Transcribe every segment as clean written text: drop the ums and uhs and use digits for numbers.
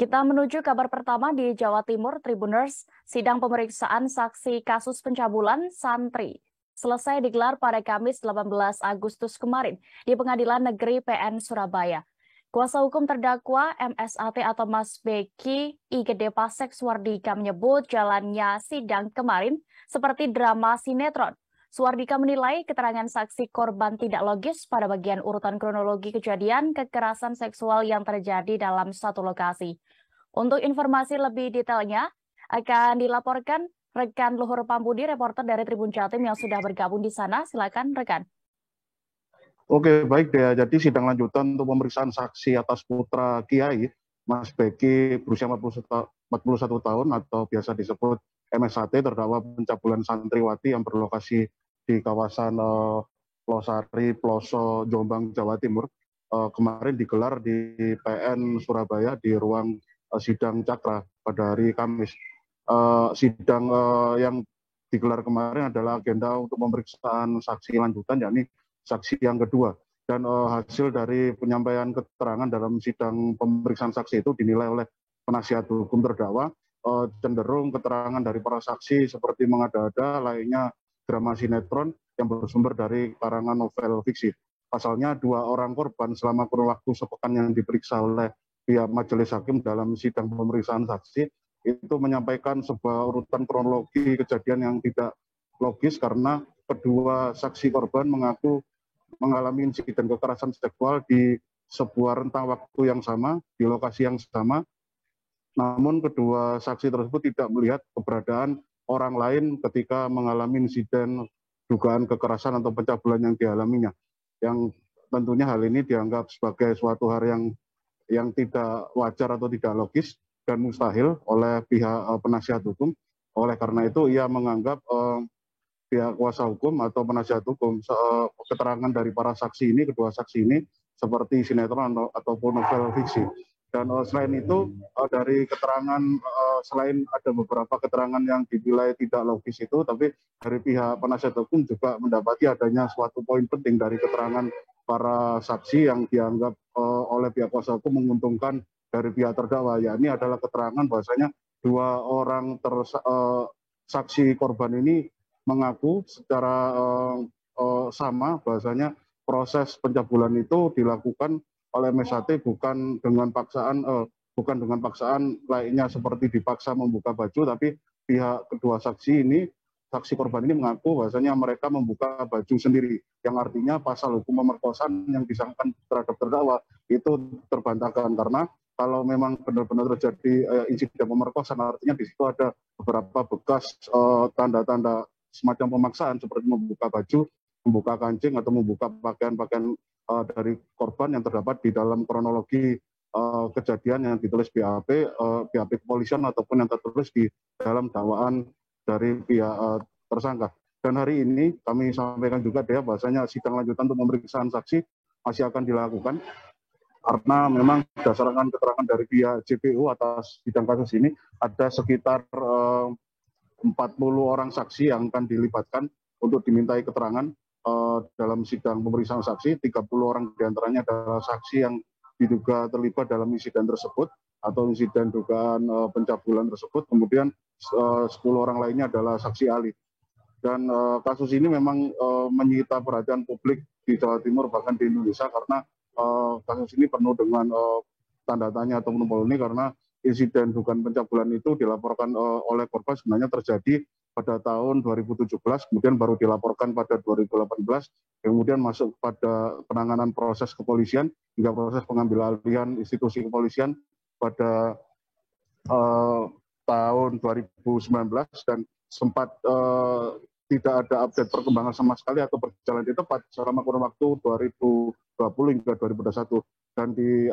Kita menuju kabar pertama di Jawa Timur, Tribuners. Sidang pemeriksaan saksi kasus pencabulan santri selesai digelar pada Kamis 18 Agustus kemarin di Pengadilan Negeri PN Surabaya. Kuasa hukum terdakwa MSAT atau Mas Beki IGD Pasek Suardika menyebut jalannya sidang kemarin seperti drama sinetron. Suardika menilai keterangan saksi korban tidak logis pada bagian urutan kronologi kejadian kekerasan seksual yang terjadi dalam satu lokasi. Untuk informasi lebih detailnya akan dilaporkan rekan Luhur Pambudi, reporter dari Tribun Jatim yang sudah bergabung di sana. Silakan rekan. Oke, baik Dea. Jadi sidang lanjutan untuk pemeriksaan saksi atas putra Kiai, Mas Beki berusia 41 tahun atau biasa disebut MSAT, terdakwa pencabulan santriwati yang berlokasi di kawasan Losari, Ploso, Jombang, Jawa Timur. Kemarin digelar di PN Surabaya di ruang sidang Cakra pada hari Kamis. Sidang yang digelar kemarin adalah agenda untuk pemeriksaan saksi lanjutan, yakni saksi yang kedua. Dan hasil dari penyampaian keterangan dalam sidang pemeriksaan saksi itu dinilai oleh penasihat hukum terdakwa cenderung keterangan dari para saksi seperti mengada-ada layaknya drama sinetron yang bersumber dari karangan novel fiksi. Pasalnya, 2 orang korban selama kurun waktu sepekan yang diperiksa oleh pihak majelis hakim dalam sidang pemeriksaan saksi itu menyampaikan sebuah urutan kronologi kejadian yang tidak logis karena kedua saksi korban mengaku mengalami insiden kekerasan seksual di sebuah rentang waktu yang sama, di lokasi yang sama. Namun kedua saksi tersebut tidak melihat keberadaan orang lain ketika mengalami insiden dugaan kekerasan atau pencabulan yang dialaminya. Yang tentunya hal ini dianggap sebagai suatu hal yang tidak wajar atau tidak logis dan mustahil oleh pihak penasihat hukum. Oleh karena itu ia menganggap pihak kuasa hukum atau penasihat hukum keterangan dari para saksi ini, kedua saksi ini seperti sinetron ataupun novel fiksi. Dan selain itu dari keterangan selain ada beberapa keterangan yang dinilai tidak logis itu, tapi dari pihak penasihat hukum juga mendapati adanya suatu poin penting dari keterangan para saksi yang dianggap oleh pihak kuasa hukum menguntungkan dari pihak terdakwa. Yakni adalah keterangan bahwasanya 2 orang saksi korban ini mengaku secara sama bahwasanya proses pencabulan itu dilakukan oleh MSAT bukan dengan paksaan lainnya seperti dipaksa membuka baju, tapi pihak kedua saksi korban ini mengaku bahwasanya mereka membuka baju sendiri, yang artinya pasal hukum pemerkosaan yang disangkakan terhadap terdakwa itu terbantahkan karena kalau memang benar-benar terjadi insiden pemerkosaan, artinya di situ ada beberapa bekas tanda-tanda semacam pemaksaan seperti membuka baju, membuka kancing atau membuka pakaian-pakaian dari korban yang terdapat di dalam kronologi kejadian yang ditulis BAP kepolisian ataupun yang tertulis di dalam dakwaan dari pihak tersangka. Dan hari ini kami sampaikan juga bahwasanya sidang lanjutan untuk pemeriksaan saksi masih akan dilakukan karena memang berdasarkan keterangan dari pihak JPU atas sidang kasus ini ada sekitar 40 orang saksi yang akan dilibatkan untuk dimintai keterangan dalam sidang pemeriksaan saksi. 30 orang diantaranya adalah saksi yang diduga terlibat dalam insiden tersebut atau insiden dugaan pencabulan tersebut. Kemudian 10 orang lainnya adalah saksi ahli. Dan kasus ini memang menyita perhatian publik di Jawa Timur bahkan di Indonesia karena kasus ini penuh dengan tanda tanya atau polemik karena insiden dugaan pencabulan itu dilaporkan oleh korban sebenarnya terjadi pada tahun 2017, kemudian baru dilaporkan pada 2018, kemudian masuk pada penanganan proses kepolisian hingga proses pengambil alihan institusi kepolisian pada tahun 2019 dan sempat tidak ada update perkembangan sama sekali atau berjalan di tempat selama kurun waktu 2020 hingga 2021. Dan di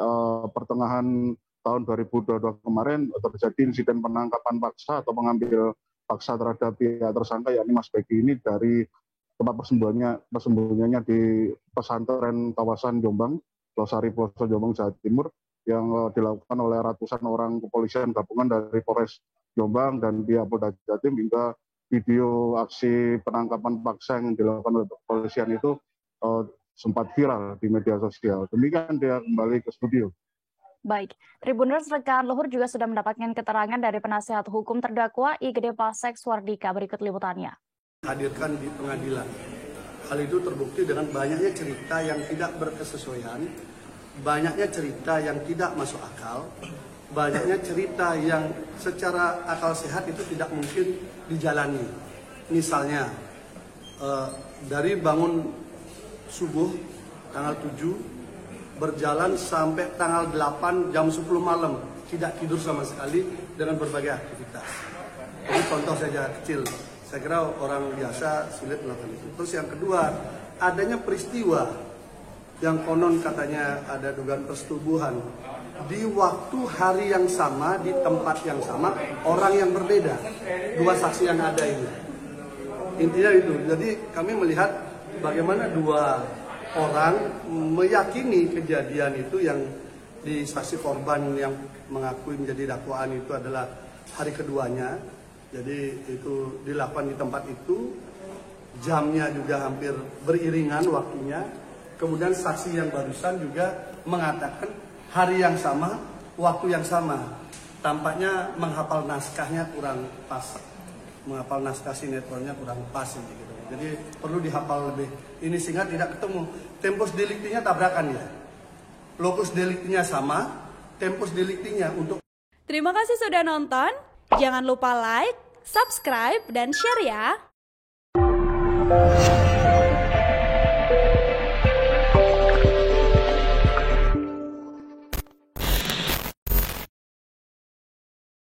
pertengahan tahun 2022 kemarin terjadi insiden penangkapan paksa atau mengambil paksa terhadap pihak tersangka yakni Mas Beki ini dari tempat persembunyiannya di pesantren kawasan Jombang, Losari Ploso Jombang, Jawa Timur yang dilakukan oleh ratusan orang kepolisian gabungan dari Polres Jombang dan pihak Polda Jatim hingga video aksi penangkapan paksa yang dilakukan oleh kepolisian itu sempat viral di media sosial. Demikian dia kembali ke studio. Baik, Tribuners rekan Luhur juga sudah mendapatkan keterangan dari penasihat hukum terdakwa IGD Polsek Swardika. Berikut liputannya. Hadirkan di pengadilan. Hal itu terbukti dengan banyaknya cerita yang tidak berkesesuaian, banyaknya cerita yang tidak masuk akal, banyaknya cerita yang secara akal sehat itu tidak mungkin dijalani. Misalnya, dari bangun subuh tanggal 7, berjalan sampai tanggal 8 jam 10 malam, tidak tidur sama sekali dengan berbagai aktivitas. Ini contoh saja kecil. Saya kira orang biasa sulit melakukan itu. Terus yang kedua, adanya peristiwa yang konon katanya ada dugaan persetubuhan di waktu hari yang sama, di tempat yang sama, orang yang berbeda. Dua saksi yang ada ini. Intinya itu. Jadi kami melihat bagaimana dua orang meyakini kejadian itu yang di saksi korban yang mengakui menjadi dakwaan itu adalah hari keduanya. Jadi itu dilakukan di tempat itu, jamnya juga hampir beriringan waktunya. Kemudian saksi yang barusan juga mengatakan hari yang sama, waktu yang sama. Tampaknya menghafal naskahnya kurang pas, menghafal naskah sinetronnya kurang pas gitu. Jadi perlu dihafal lebih. Ini sehingga tidak ketemu. Tempus delictinya tabrakan ya. Lokus delictinya sama, tempus delictinya untuk. Terima kasih sudah nonton. Jangan lupa like, subscribe, dan share ya.